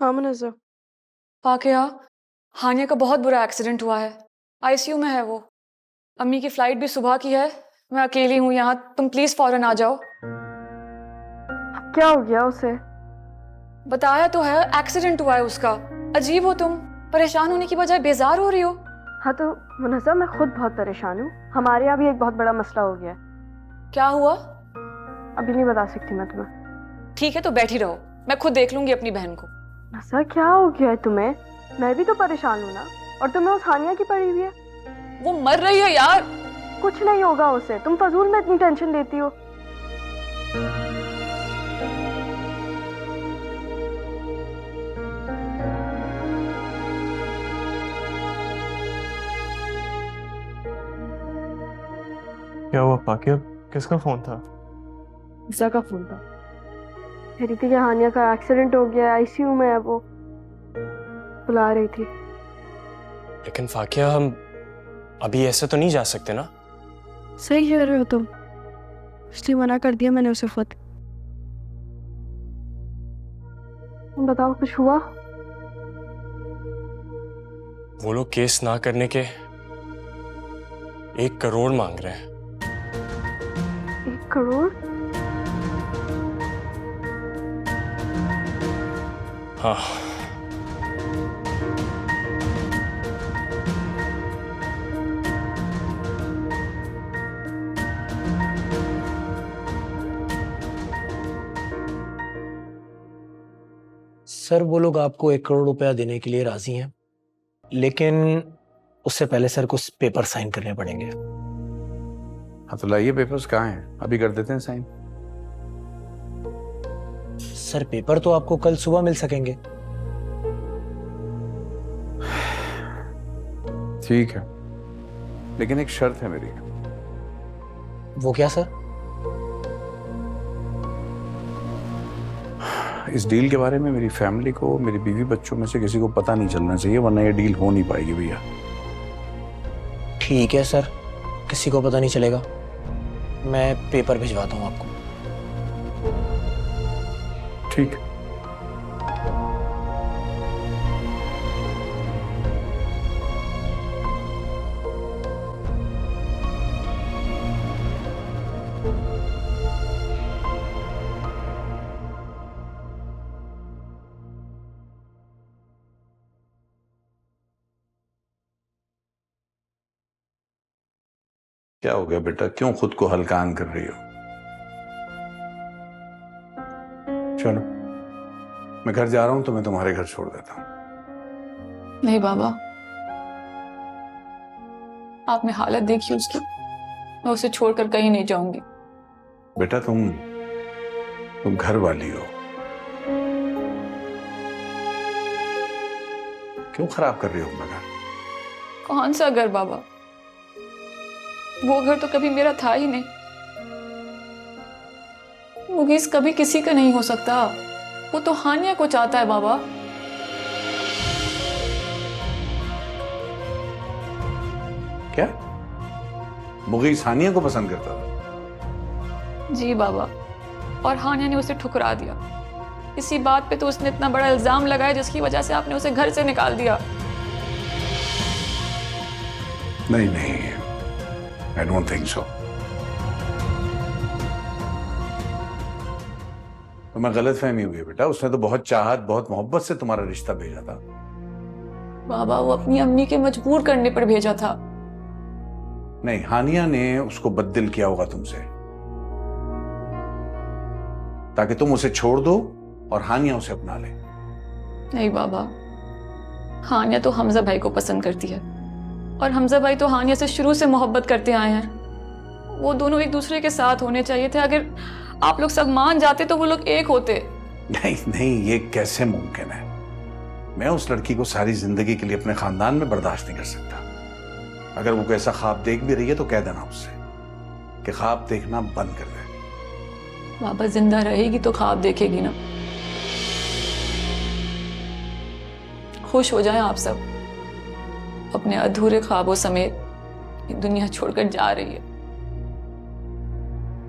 हाँ मुनज़्ज़ा। वाकया हानिया का बहुत बुरा एक्सीडेंट हुआ है। आईसीयू में है वो। अम्मी की फ्लाइट भी सुबह की है। मैं अकेली हूँ यहाँ, तुम प्लीज फौरन आ जाओ। क्या हो गया उसे? बताया तो है, एक्सीडेंट हुआ है उसका। अजीब हो तुम, परेशान होने की बजाय बेजार हो रही हो। हाँ तो मुनज़्ज़ा, मैं खुद बहुत परेशान हूँ। हमारे यहाँ भी एक बहुत बड़ा मसला हो गया है। क्या हुआ? अभी नहीं बता सकती मैं तुम्हें। ठीक है तो बैठी रहो, मैं खुद देख लूंगी अपनी बहन को। मुनज़्ज़ा क्या हो गया है तुम्हें? मैं भी तो परेशान हूँ ना। और तुम्हें उस हानिया की पड़ी हुई है। वो मर रही है यार। कुछ नहीं होगा उसे, तुम फजूल में इतनी टेंशन लेती हो। क्या हुआ पाकिया? किसका फोन था? ईसा का फोन था। कह रही थी कि हानिया का एक्सीडेंट हो गया है, आईसीयू में है वो। बुला रही थी। लेकिन फाकिया, हम अभी ऐसे तो नहीं जा सकते ना। सही कह रहे हो तुम, इसलिए मना कर दिया मैंने उसे खुद। तुम बताओ, कुछ हुआ? वो लोग केस ना करने के 1 करोड़ मांग रहे हैं। 1 करोड़? हाँ। सर वो लोग आपको 1 करोड़ रुपया देने के लिए राजी हैं, लेकिन उससे पहले सर कुछ पेपर साइन करने पड़ेंगे। हाँ तो लाइए, पेपर्स कहाँ हैं? अभी कर देते हैं साइन। सर पेपर तो आपको कल सुबह मिल सकेंगे। ठीक है, लेकिन एक शर्त है मेरी। वो क्या सर? इस डील के बारे में मेरी फैमिली को, मेरी बीवी बच्चों में से किसी को पता नहीं चलना चाहिए, वरना ये डील हो नहीं पाएगी भैया। ठीक है सर, किसी को पता नहीं चलेगा। मैं पेपर भिजवाता हूँ आपको। ठीक। क्या हो गया बेटा, क्यों खुद को हल्कान कर रही हो? चलो, मैं घर जा रहा हूं, तो मैं तुम्हारे घर छोड़ देता हूं। नहीं बाबा, आपने हालत देखी उसकी, मैं उसे छोड़कर कहीं नहीं जाऊंगी। बेटा तुम घर वाली हो, क्यों खराब कर रही हो अपना घर? कौन सा घर बाबा? वो घर तो कभी मेरा था ही नहीं। मुगीस कभी किसी का नहीं हो सकता। वो तो हानिया को चाहता है बाबा। क्या मुगीस हानिया को पसंद करता था? जी बाबा, और हानिया ने उसे ठुकरा दिया। इसी बात पे तो उसने इतना बड़ा इल्जाम लगाया जिसकी वजह से आपने उसे घर से निकाल दिया। नहीं नहीं, आई डोंट थिंक सो। तुम्हें गलतफहमी हुई है बेटा, उसने तो बहुत चाहत, बहुत मोहब्बत से तुम्हारा रिश्ता भेजा था। बाबा वो अपनी अम्मी के मजबूर करने पर भेजा था। नहीं, हानिया ने उसको बददिल किया होगा तुमसे, ताकि तुम उसे छोड़ दो और हानिया उसे अपना ले। नहीं बाबा, हानिया तो हमजा भाई को पसंद करती है, और हमजा भाई तो हानिया से शुरू से मोहब्बत करते आए हैं। वो दोनों एक दूसरे के साथ होने चाहिए थे। अगर आप लोग सब मान जाते तो वो लोग एक होते। नहीं नहीं, ये कैसे मुमकिन है? मैं उस लड़की को सारी जिंदगी के लिए अपने खानदान में बर्दाश्त नहीं कर सकता। अगर वो कोई ऐसा ख्वाब देख भी रही है तो कह देना उससे कि ख्वाब देखना बंद कर दे। बाबा जिंदा रहेगी तो ख्वाब देखेगी ना। खुश हो जाएं आप सब, अपने अधूरे ख्वाबों समेत ये दुनिया छोड़कर जा रही है।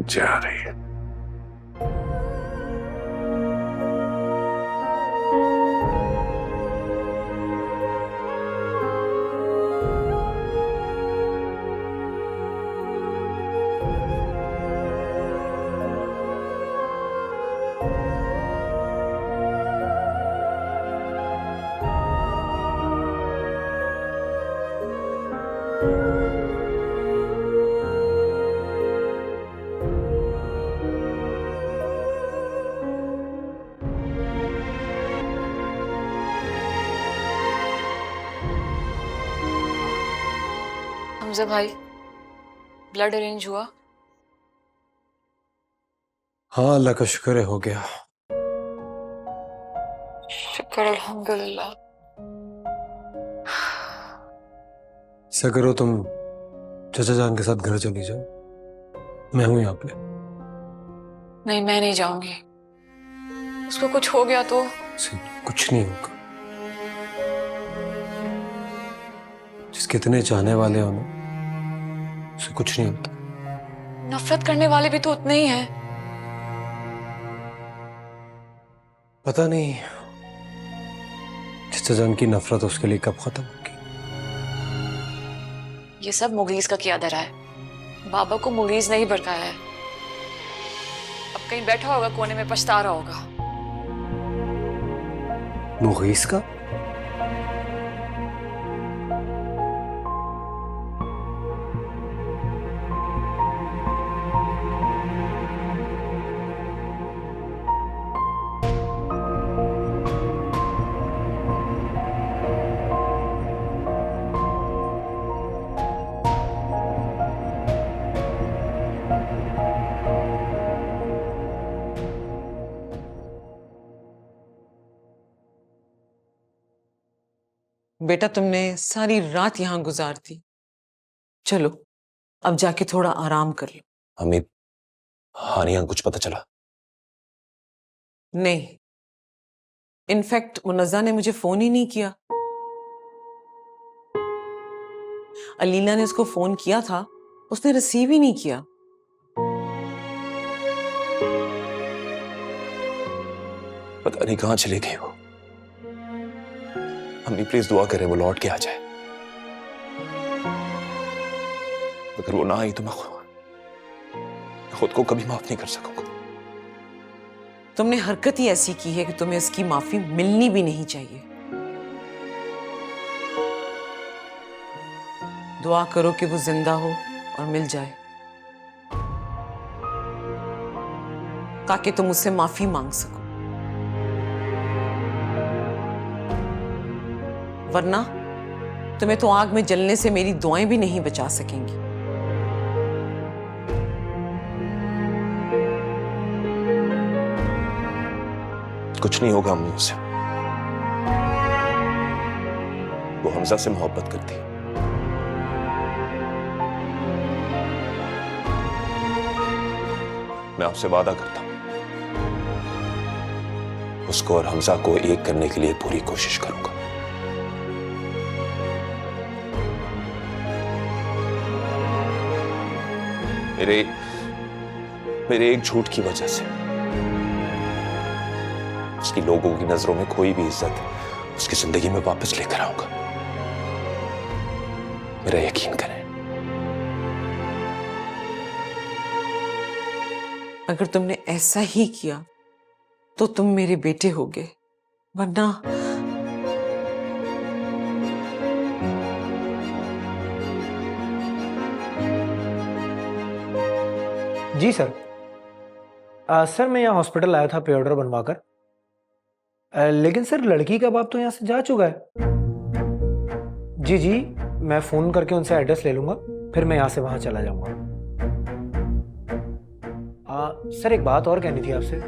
जा रही है? हमजा भाई, ब्लड अरेंज हुआ? हाँ अल्लाह का शुक्र है, हो गया। शुक्र अल्हम्दुलिल्लाह। ऐसा करो तुम चाचा जान के साथ घर चली जाओ, मैं हूं यहाँ पे। नहीं, मैं नहीं जाऊंगी। उसको कुछ हो गया तो? कुछ नहीं होगा। जिसके इतने चाहने वाले हो ना, उसे कुछ नहीं होता। नफरत करने वाले भी तो उतने ही हैं। पता नहीं चाचा जान की नफरत उसके लिए कब खत्म होगी। ये सब मुगलीस का किया धरा है। बाबा को मुगलीस नहीं भड़काया है। अब कहीं बैठा होगा कोने में पछता रहा होगा। मुगीस का? बेटा तुमने सारी रात यहाँ गुजार दी, चलो अब जाके थोड़ा आराम कर लो। अम्मी, हानिया कुछ पता चला? नहीं, इनफैक्ट मुनज़्ज़ा ने मुझे फोन ही नहीं किया। अलीला ने उसको फोन किया था, उसने रिसीव ही नहीं किया। पता नहीं कहां चली गई वो। अम्मी प्लीज दुआ करें वो लौट के आ जाए। अगर वो ना आई तो मैं खुद को कभी माफ नहीं कर सकूंगा। तुमने हरकत ही ऐसी की है कि तुम्हें इसकी माफी मिलनी भी नहीं चाहिए। दुआ करो कि वो जिंदा हो और मिल जाए, ताकि तुम उससे माफी मांग सको। वरना तुम्हें तो आग में जलने से मेरी दुआएं भी नहीं बचा सकेंगी। कुछ नहीं होगा अम्मी उससे। वो हमजा से मोहब्बत करती है। मैं आपसे वादा करता हूं, उसको और हमजा को एक करने के लिए पूरी कोशिश करूंगा। मेरे एक झूठ की वजह से उसकी लोगों की नजरों में कोई भी इज्जत उसकी जिंदगी में वापस लेकर आऊंगा। मेरा यकीन करें। अगर तुमने ऐसा ही किया तो तुम मेरे बेटे होगे, वरना जी सर। सर मैं यहाँ हॉस्पिटल आया था पे ऑर्डर बनवाकर, लेकिन सर लड़की का बाप तो यहाँ से जा चुका है। जी जी, मैं फ़ोन करके उनसे एड्रेस ले लूँगा, फिर मैं यहाँ से वहाँ चला जाऊँगा। सर एक बात और कहनी थी आपसे।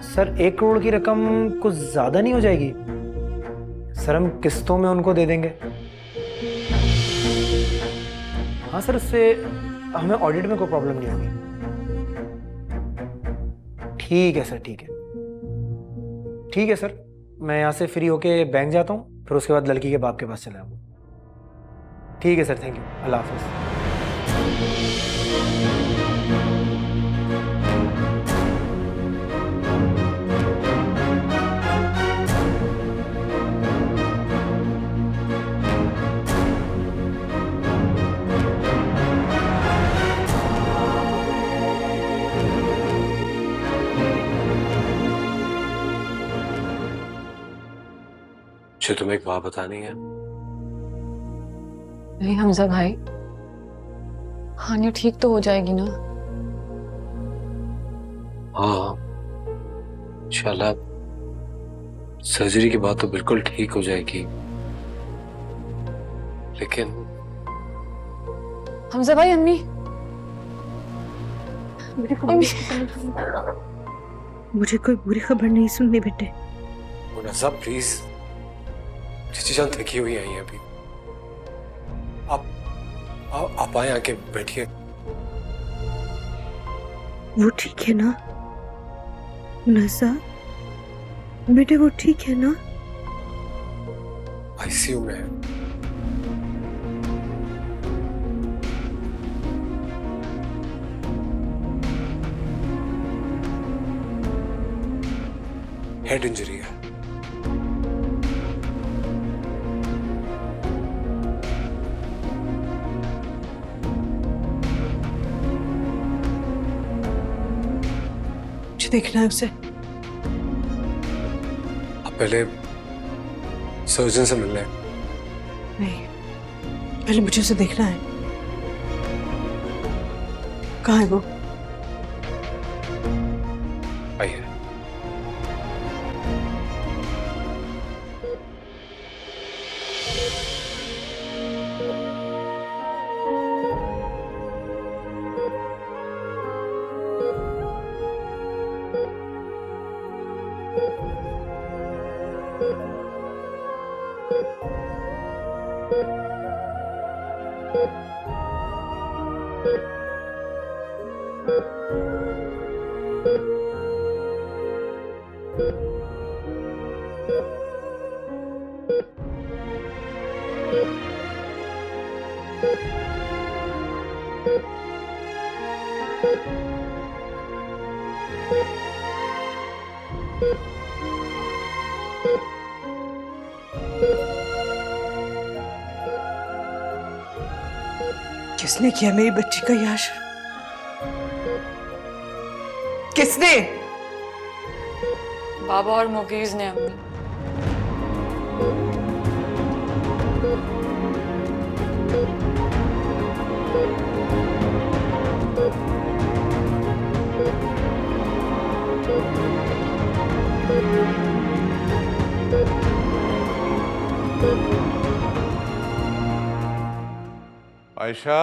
सर 1 करोड़ की रकम कुछ ज़्यादा नहीं हो जाएगी? सर हम किस्तों में उनको दे देंगे। हाँ सर, उससे हमें ऑडिट में कोई प्रॉब्लम नहीं होगी। ठीक है सर, ठीक है। ठीक है सर, मैं यहाँ से फ्री होके बैंक जाता हूँ, फिर उसके बाद लड़की के बाप के पास चला जाऊँगा। ठीक है सर, थैंक यू, अल्लाह हाफिज़। मुझे तुम्हें एक बात बतानी है। नहीं हमजा भाई, हानिया ठीक तो हो जाएगी ना? हाँ इंशाल्लाह, सर्जरी के बाद तो बिल्कुल ठीक हो जाएगी, लेकिन हमजा भाई, अम्मी। मुझे कोई बुरी खबर नहीं सुननी बेटे। मुनज़्ज़ा प्लीज, चची जान थकी हुई आई हैं अभी। आप आए, आके बैठिए। वो ठीक है ना मुनज़्ज़ा? बेटे वो ठीक है ना? आईसीयू में है। हेड इंजरी है। मुझे देखना है उसे। आप पहले सर्जन से मिल लें। नहीं, पहले मुझे उसे देखना है। कहाँ है वो? आइए। किसने किया मेरी बच्ची का याश? किसने? बाबा और मुगीज ने, अम्मी। आयशा,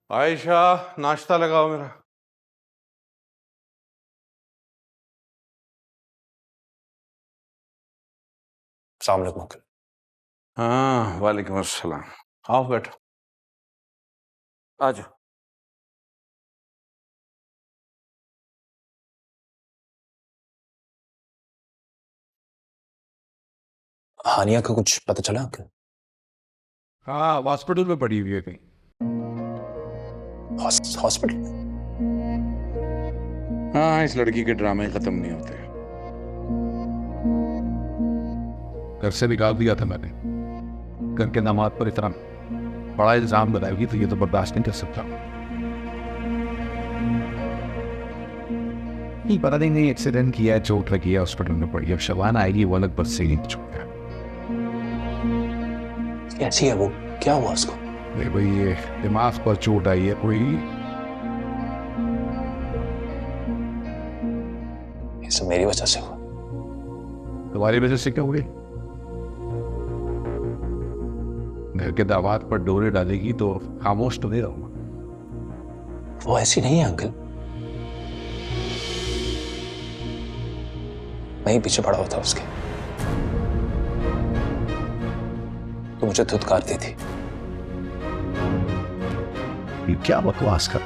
आयशा, नाश्ता लगाओ मेरा। अस्सलाम वालेकुम अंकल। हाँ, वालेकुम अस्सलाम। आओ बैठो, आ जाओ। हानिया का कुछ पता चला अंकल? हाँ, हॉस्पिटल में पड़ी हुई है कहीं। हॉस्पिटल? हाँ, इस लड़की के ड्रामे खत्म नहीं होते। घर से निकाल दिया था मैंने। घर के दामाद पर इतना बड़ा इल्जाम लगाएगी तो ये तो बर्दाश्त नहीं कर सकता। नहीं, पता नहीं एक्सीडेंट किया है, चोट लगी है, हॉस्पिटल में पड़ी है। अब शबाना आएगी, वो अलग बस से ही चुप है। कैसी है वो? क्या हुआ उसको? अरे भाई, ये दिमाग पर चोट आई है कोई। ये सब मेरी वजह से हुआ। तुम्हारी वजह से क्या हुई? घर के दामाद पर डोरे डालेगी तो खामोश तो नहीं रहूंगा। वो ऐसी नहीं है अंकल। मैं ही पीछे पड़ा हुआ था उसके। तो मुझे धुतकारती थी। ये क्या बकवास कर?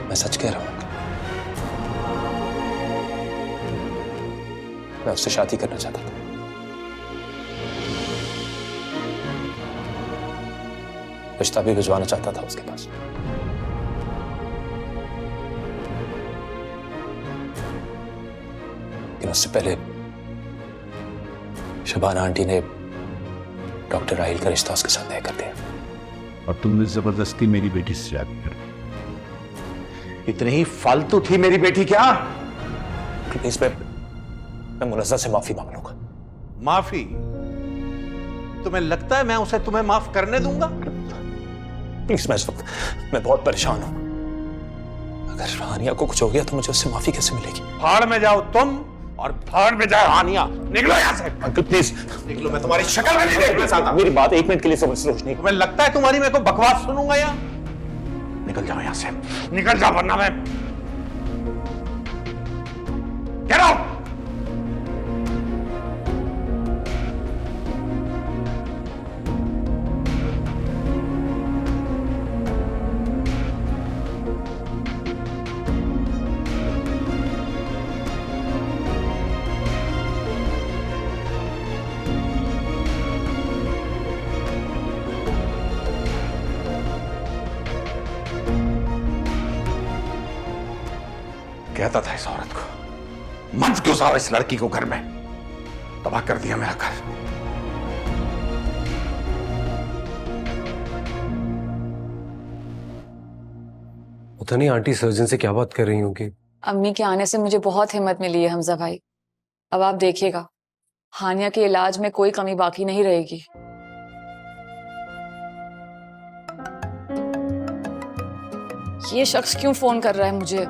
मैं सच कह रहा हूं। मैं उससे शादी करना चाहता था। रिश्ता भी भिजवाना चाहता था उसके पास। लेकिन उससे पहले शबाना आंटी ने डॉक्टर राहिल का रिश्ता उसके साथ तय कर दिया। और तुमने जबरदस्ती मेरी बेटी से शादी कर दी। इतनी ही फालतू थी मेरी बेटी क्या? प्लीज, मैं मुनज़्ज़ा से माफी मांग लूंगा। माफी? तुम्हें लगता है मैं उसे तुम्हें माफ करने दूंगा? प्लीज, मैं इस वक्त मैं बहुत परेशान हूं। अगर हानिया को कुछ हो गया तो मुझे उससे माफी कैसे मिलेगी? फाड़ में जाओ तुम और भाड़ में जाए हानिया। निकलो यहाँ से अंकल प्लीज निकलो, मैं तुम्हारी शक्ल में नहीं देखना चाहता। मेरी बात एक मिनट के लिए समझ रोशनी। तुम्हें लगता है तुम्हारी मैं को बकवास सुनूंगा यहाँ? निकल जाओ यहाँ से, निकल जाओ वरना मैं गेट आउट। कहता था इस औरत को मत घुसाओ इस लड़की को घर में, तबाह कर दिया मेरा घर। पता नहीं आंटी सर्जन से क्या बात कर रही होंगी। अम्मी के आने से मुझे बहुत हिम्मत मिली है हमजा भाई। अब आप देखिएगा, हानिया के इलाज में कोई कमी बाकी नहीं रहेगी। ये शख्स क्यों फोन कर रहा है मुझे?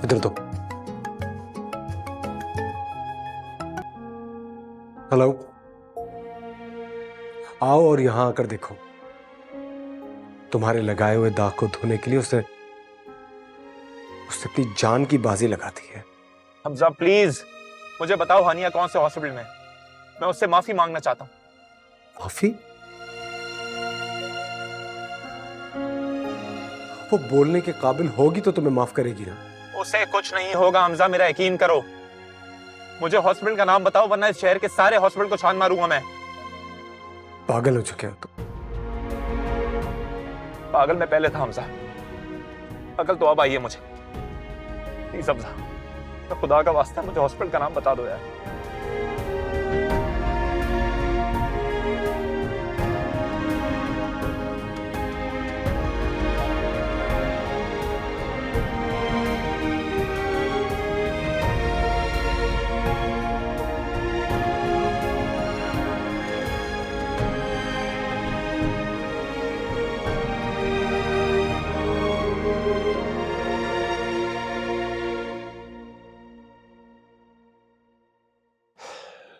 इधर तो। हेलो, आओ और यहां आकर देखो। तुम्हारे लगाए हुए दाग को धोने के लिए उसने अपनी जान की बाजी लगा दी है। हमजा प्लीज मुझे बताओ हानिया कौन से हॉस्पिटल में? मैं उससे माफी मांगना चाहता हूँ। माफी? वो बोलने के काबिल होगी तो तुम्हें माफ करेगी ना। उसे कुछ नहीं होगा हमजा, मेरा यकीन करो। मुझे हॉस्पिटल का नाम बताओ वरना इस शहर के सारे हॉस्पिटल को छान मारूंगा मैं। पागल हो चुके हो तुम। पागल मैं पहले था हमजा, अकल तो अब आई है मुझे। प्लीज हमजा, तो खुदा का वास्ता मुझे हॉस्पिटल का नाम बता दो यार।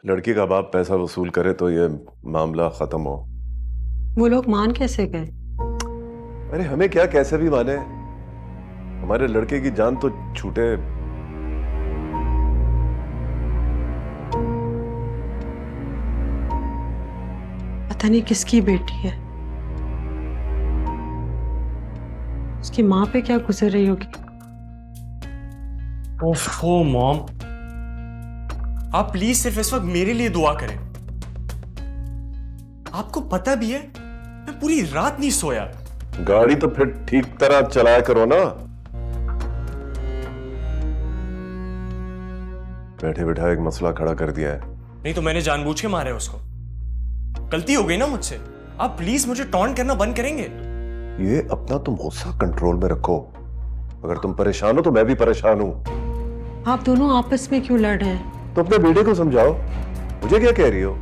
लड़की का बाप पैसा वसूल करे तो ये मामला खत्म हो। वो लोग मान कैसे गए? अरे हमें क्या, कैसे भी माने, हमारे लड़के की जान तो छूटे। पता नहीं किसकी बेटी है, उसकी माँ पे क्या गुजर रही होगी। ओफो मॉम, आप प्लीज सिर्फ इस वक्त मेरे लिए दुआ करें। आपको पता भी है मैं पूरी रात नहीं सोया। गाड़ी तो फिर ठीक तरह चलाया करो ना। बैठे बैठा एक मसला खड़ा कर दिया है। नहीं तो मैंने जानबूझ के मारा है उसको। गलती हो गई ना मुझसे। आप प्लीज मुझे टॉन्ट करना बंद करेंगे? ये अपना तुम गुस्सा कंट्रोल में रखो। अगर तुम परेशान हो तो मैं भी परेशान हूं। आप दोनों आपस में क्यों लड़ रहे हैं? तो अपने बेटे को समझाओ, मुझे क्या कह रही हो?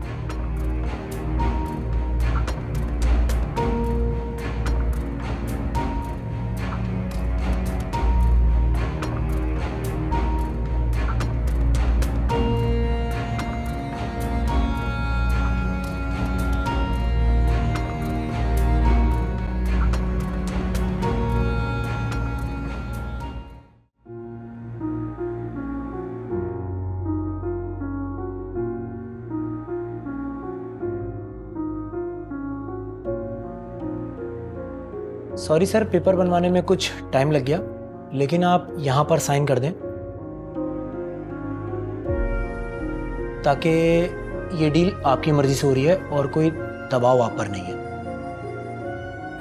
सॉरी सर, पेपर बनवाने में कुछ टाइम लग गया, लेकिन आप यहाँ पर साइन कर दें ताकि ये डील आपकी मर्जी से हो रही है और कोई दबाव आप पर नहीं है।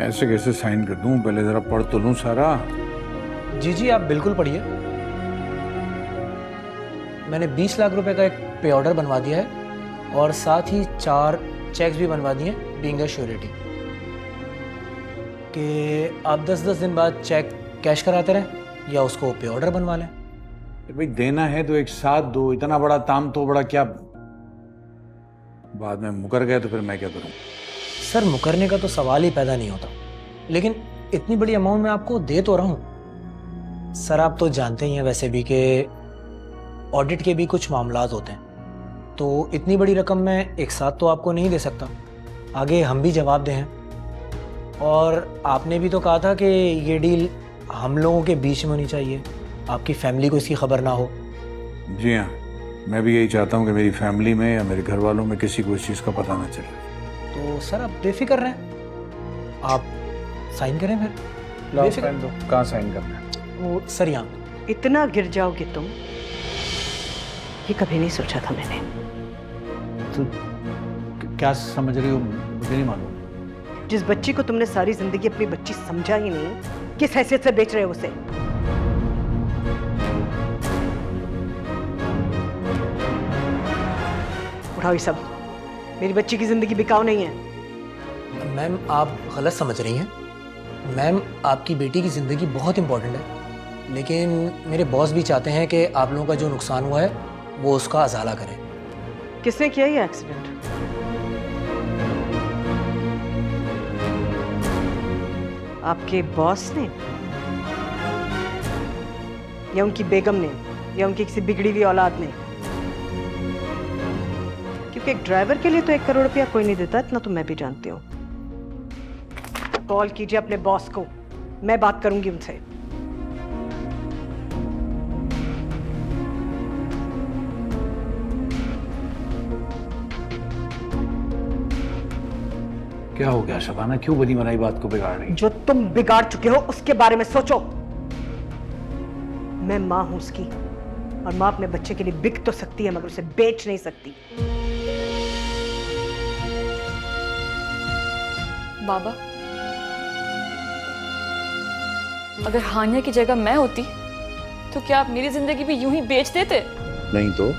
ऐसे कैसे साइन कर दूं? पहले जरा पढ़ तो लूं सारा। जी जी, आप बिल्कुल पढ़िए। मैंने 20 लाख रुपए का एक पे ऑर्डर बनवा दिया है और साथ ही 4 चेक्स भी बनवा दिए बीइंग अ श्योरिटी, कि आप 10-10 दिन बाद चेक कैश कराते रहें या उसको पे ऑर्डर बनवा लें। भाई देना है तो एक साथ दो, इतना बड़ा ताम तो बड़ा क्या, बाद में मुकर गए तो फिर मैं क्या करूं? सर, मुकरने का तो सवाल ही पैदा नहीं होता, लेकिन इतनी बड़ी अमाउंट मैं आपको दे तो रहा हूं। सर आप तो जानते ही हैं वैसे भी कि ऑडिट के भी कुछ मामलात होते हैं, तो इतनी बड़ी रकम मैं एक साथ तो आपको नहीं दे सकता, आगे हम भी जवाब दें। और आपने भी तो कहा था कि ये डील हम लोगों के बीच में होनी चाहिए, आपकी फैमिली को इसकी खबर ना हो। जी हाँ, मैं भी यही चाहता हूँ कि मेरी फैमिली में या मेरे घर वालों में किसी को इस चीज़ का पता ना चले। तो सर आप बेफिक्र रहें, आप साइन करें फिर। साइन दो, कहाँ साइन करना है? वो सर यहाँ। इतना गिर जाओगे तुम, ये कभी नहीं सोचा था मैंने। तो क्या समझ रही हो, मुझे नहीं मालूम। जिस बच्ची को तुमने सारी जिंदगी अपनी बच्ची समझा ही नहीं, किस हैसियत से बेच रहे हो उसे? उठाओ ये सब, मेरी बच्ची की जिंदगी बिकाऊ नहीं है। मैम आप गलत समझ रही हैं। मैम आपकी बेटी की ज़िंदगी बहुत इम्पोर्टेंट है, लेकिन मेरे बॉस भी चाहते हैं कि आप लोगों का जो नुकसान हुआ है वो उसका अजाला करें। किसने किया ये एक्सीडेंट? आपके बॉस ने, या उनकी बेगम ने, या उनकी किसी बिगड़ी हुई औलाद ने? क्योंकि एक ड्राइवर के लिए तो 1 करोड़ रुपया कोई नहीं देता, इतना तो मैं भी जानती हूँ। कॉल कीजिए अपने बॉस को, मैं बात करूंगी उनसे। क्या हो गया शबाना, क्यों बनी बनाई बात को बिगाड़ रही? जो तुम बिगाड़ चुके हो उसके बारे में सोचो। मैं मां हूं उसकी, और मां अपने बच्चे के लिए बिक तो सकती है मगर उसे बेच नहीं सकती। बाबा, अगर हानिया की जगह मैं होती तो क्या आप मेरी जिंदगी भी यूं ही बेच देते? नहीं तो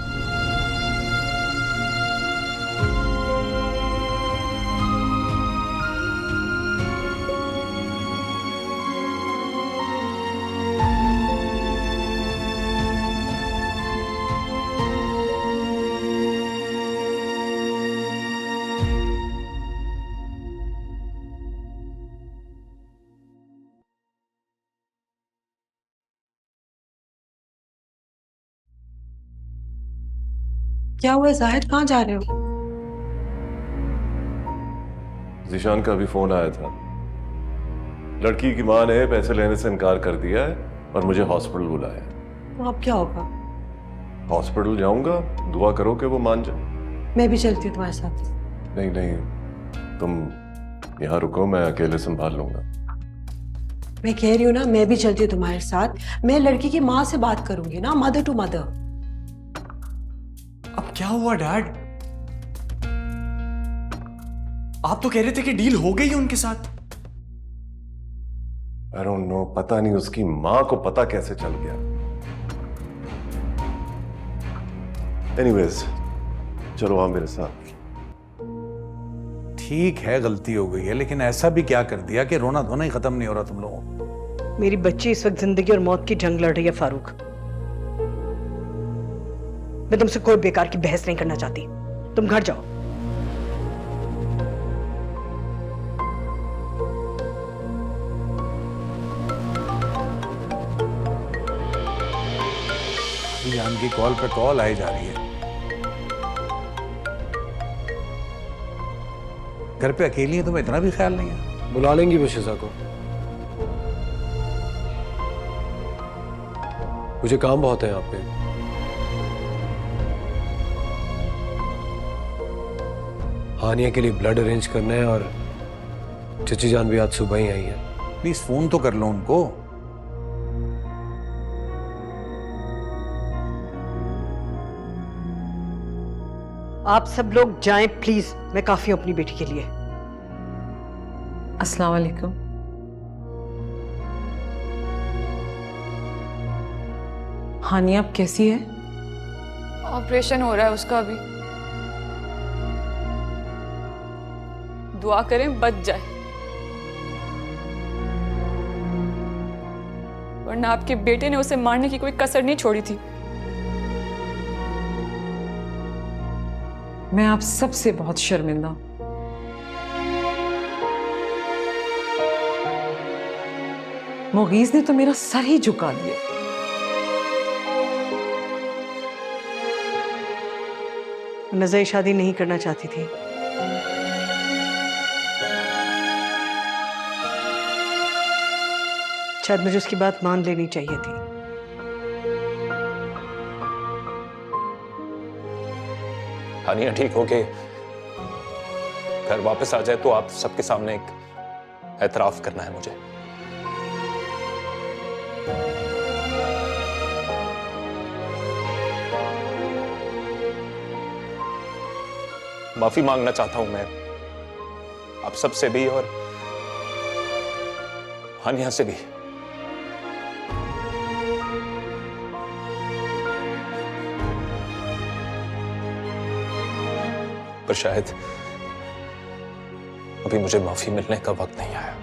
क्या हुआ जाहिद, कहाँ जा रहे हो? जीशान का भी फोन आया था। लड़की की मां ने पैसे लेने से इनकार कर दिया है और मुझे हॉस्पिटल बुलाया है। तो अब क्या होगा? हॉस्पिटल जाऊंगा, दुआ करो कि वो मान जाए। मैं भी चलती हूँ तुम्हारे साथ। नहीं नहीं, तुम यहाँ रुको, मैं अकेले संभाल लूंगा। मैं कह रही हूँ ना, मैं भी चलती हूँ तुम्हारे साथ। मैं लड़की की माँ से बात करूंगी ना, मदर टू मदर। अब क्या हुआ डैड? आप तो कह रहे थे कि डील हो गई है उनके साथ। आई डोंट नो, पता नहीं उसकी मां को पता कैसे चल गया। एनीवेज, चलो आप मेरे साथ। ठीक है, गलती हो गई है, लेकिन ऐसा भी क्या कर दिया कि रोना धोना ही खत्म नहीं हो रहा तुम लोगों को? मेरी बच्ची इस वक्त जिंदगी और मौत की जंग लड़ रही है फारूक। मैं तुमसे कोई बेकार की बहस नहीं करना चाहती, तुम घर जाओ। जान की कॉल पे कॉल आई जा रही है। घर पे अकेली है, तुम्हें इतना भी ख्याल नहीं है? बुला लेंगी वो शिजा को, मुझे काम बहुत है यहाँ पे। हानिया के लिए ब्लड अरेंज करना है और चची जान भी आज सुबह ही आई है। प्लीज फोन तो कर लो उनको। आप सब लोग जाएं प्लीज, मैं काफी हूं अपनी बेटी के लिए। अस्सलाम वालेकुम। हानिया अब कैसी है? ऑपरेशन हो रहा है उसका अभी, दुआ करें बच जाए, वरना आपके बेटे ने उसे मारने की कोई कसर नहीं छोड़ी थी। मैं आप सबसे बहुत शर्मिंदा हूं। मुगीज ने तो मेरा सर ही झुका दिया। नज़ा ये शादी नहीं करना चाहती थी। शायद मुझे उसकी बात मान लेनी चाहिए थी। हानिया ठीक हो के घर वापस आ जाए तो आप सबके सामने एक एतराफ करना है मुझे। माफी मांगना चाहता हूं मैं आप सबसे भी और हानिया से भी। पर शायद अभी मुझे माफी मिलने का वक्त नहीं आया।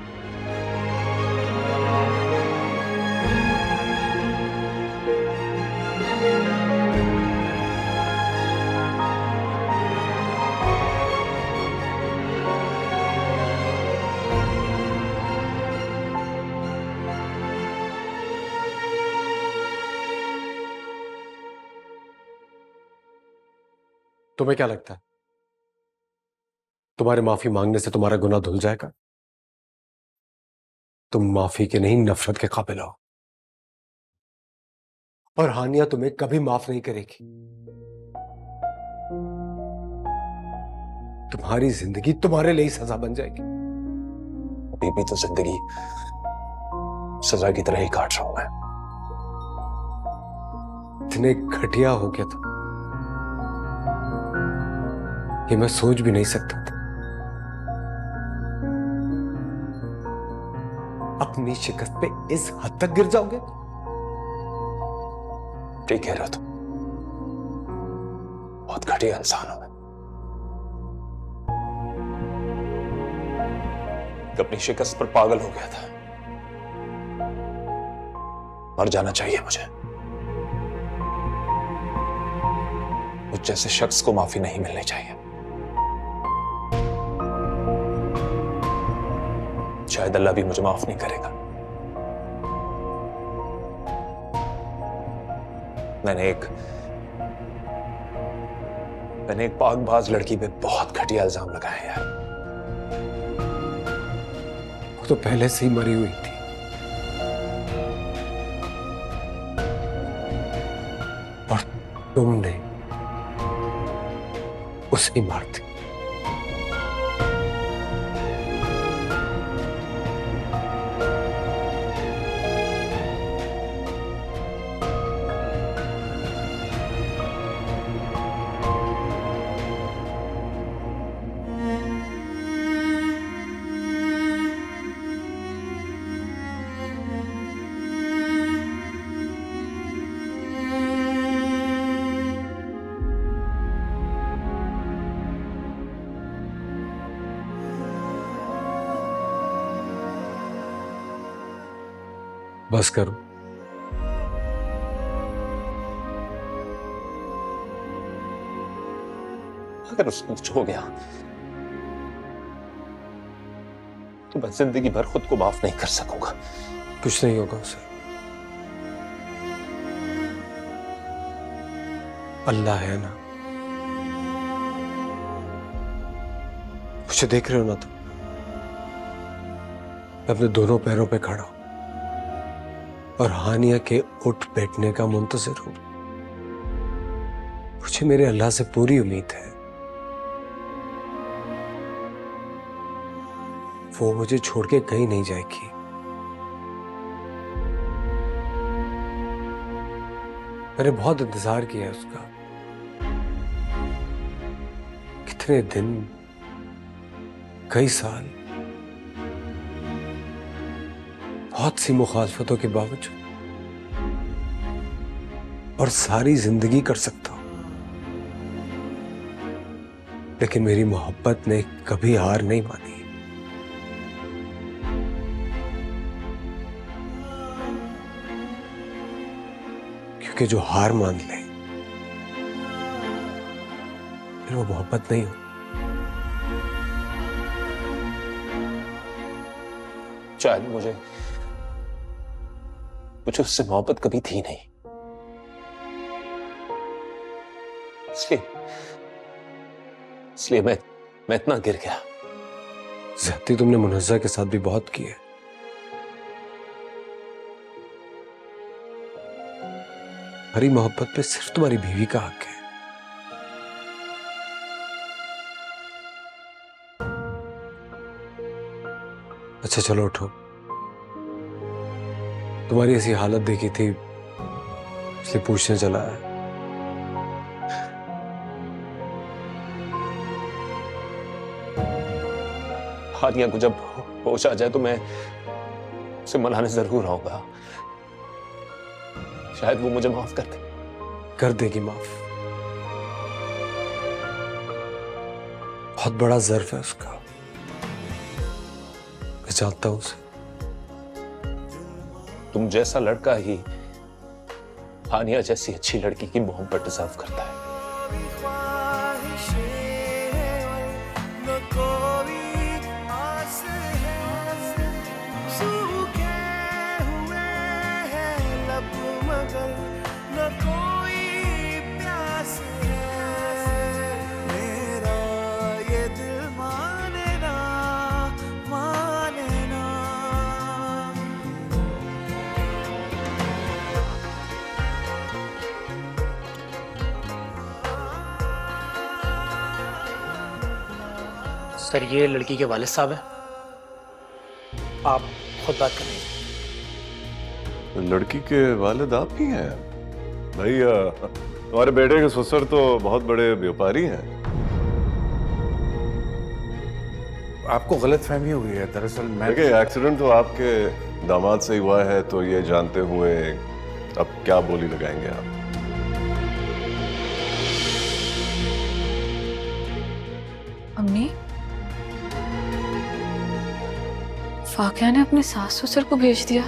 तुम्हें क्या लगता है तुम्हारे माफी मांगने से तुम्हारा गुनाह धुल जाएगा? तुम माफी के नहीं नफरत के काबिल हो और हानिया तुम्हें कभी माफ नहीं करेगी। तुम्हारी जिंदगी तुम्हारे लिए ही सजा बन जाएगी। अभी भी तो जिंदगी सजा की तरह ही काट रहा हूं मैं। इतने घटिया हो गया था ये मैं सोच भी नहीं सकता था। अपनी शिकस्त पे इस हद तक गिर जाओगे? ठीक कह रहे हो तुम, बहुत घटिया इंसान हो मैं। अपनी शिकस्त पर पागल हो गया था। मर जाना चाहिए मुझे। मुझ जैसे शख्स को माफी नहीं मिलनी चाहिए। शायद अल्लाह भी मुझे माफ नहीं करेगा। मैंने एक पाकबाज लड़की पे बहुत घटिया इल्जाम लगाए यार। वो तो पहले से ही मरी हुई थी। और तुमने उसे मार दी। बस करो। अगर उसको कुछ हो गया तो मैं जिंदगी भर खुद को माफ नहीं कर सकूंगा। कुछ नहीं होगा उसे। अल्लाह है ना। मुझे देख रहे हो ना तुम? मैं अपने दोनों पैरों पे खड़ा हूं और हानिया के उठ बैठने का मुंतजिर हूं। मुझे मेरे अल्लाह से पूरी उम्मीद है वो मुझे छोड़ के कहीं नहीं जाएगी। मैंने बहुत इंतजार किया है उसका। कितने दिन, कई साल, बहुत सी मुखालफतों के बावजूद, और सारी जिंदगी कर सकता हूं, लेकिन मेरी मोहब्बत ने कभी हार नहीं मानी। क्योंकि जो हार मान ले फिर वो मोहब्बत नहीं हो। शायद मुझे मुझे उससे मोहब्बत कभी थी नहीं, इसलिए इसलिए मैं इतना गिर गया। ज्यादती तुमने मुनज़्ज़ा के साथ भी बहुत की है। हरी मोहब्बत पे सिर्फ तुम्हारी बीवी का हक है। अच्छा चलो उठो, तुम्हारी ऐसी हालत देखी थी इसलिए पूछने चला है। हानिया को जब होश आ जाए तो मैं उसे मनाने जरूर आऊंगा, शायद वो मुझे माफ कर दे। कर देगी माफ, बहुत बड़ा ज़र्फ है उसका, मैं जानता हूं उसे। तुम जैसा लड़का ही हानिया जैसी अच्छी लड़की की मोहब्बत डिजर्व करता है। सर ये लड़की के वालिद साहब हैं, आप खुद बात कर लीजिए। लड़की के वालिद आप ही हैं? भाई तुम्हारे बेटे के ससुर तो बहुत बड़े व्यापारी हैं। आपको गलत फहमी हुई है, दरअसल मैं देखिए एक्सीडेंट तो आपके दामाद से हुआ है, तो ये जानते हुए अब क्या बोली लगाएंगे आप? अम्मी, फाकिया ने अपने सास ससुर को भेज दिया,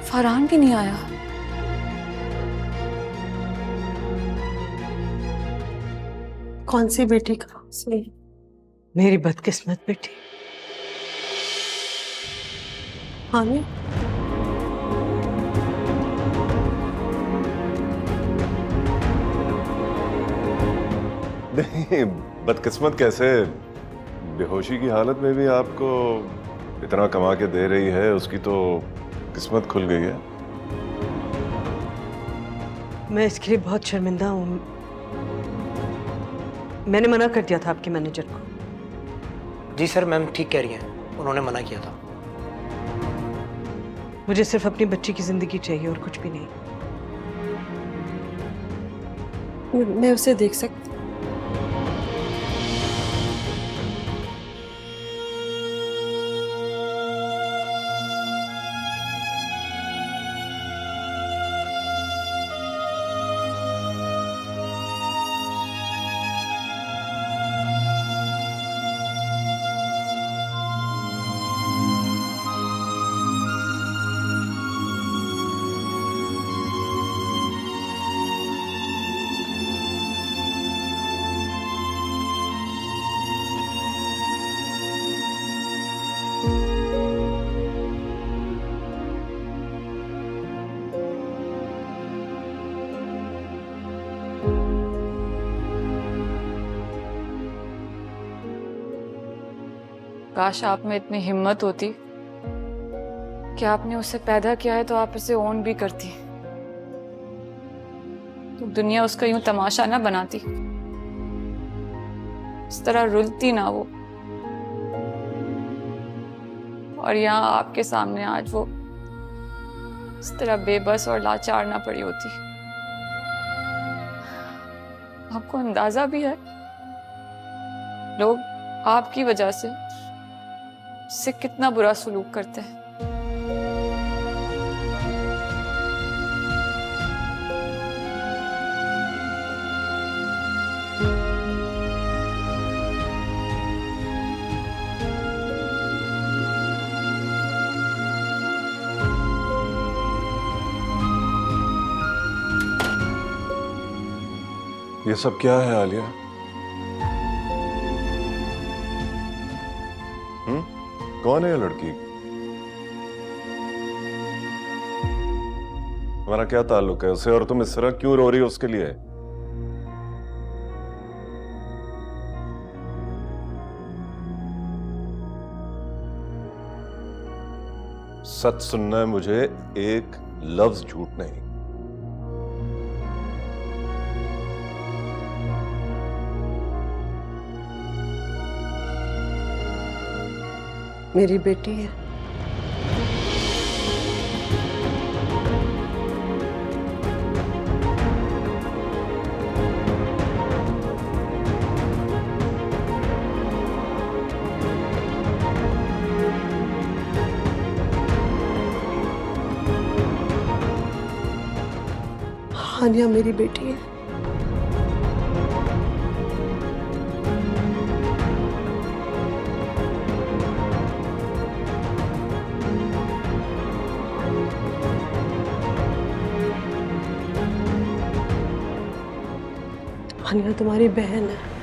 फरहान भी नहीं आया। कौन सी बेटी का? मेरी बदकिस्मत बेटी हानिया। नहीं, बदकिस्मत कैसे? बेहोशी की हालत में भी आपको इतना कमा के दे रही है, उसकी तो किस्मत खुल गई है। मैं इसके लिए बहुत शर्मिंदा हूँ। मैंने मना कर दिया था आपके मैनेजर को। जी सर, मैम ठीक कह रही हैं, उन्होंने मना किया था। मुझे सिर्फ अपनी बच्ची की जिंदगी चाहिए और कुछ भी नहीं। मैं उसे देख सकती? काश आप में इतनी हिम्मत होती कि आपने उसे पैदा किया है तो आप इसे ओन भी करती, तो दुनिया उसका यूं तमाशा ना बनाती, इस तरह रुलती ना वो, और यहाँ आपके सामने आज वो इस तरह बेबस और लाचार ना पड़ी होती। आपको अंदाजा भी है लोग आपकी वजह से उससे कितना बुरा सलूक करते हैं। ये सब क्या है आलिया? कौन है ये लड़की? हमारा क्या ताल्लुक है उससे, और तुम इस तरह क्यों रो रही हो उसके लिए? सच सुनना है मुझे, एक लफ्ज झूठ नहीं। मेरी बेटी है। हानिया मेरी बेटी है। हानिया तुम्हारी बहन है।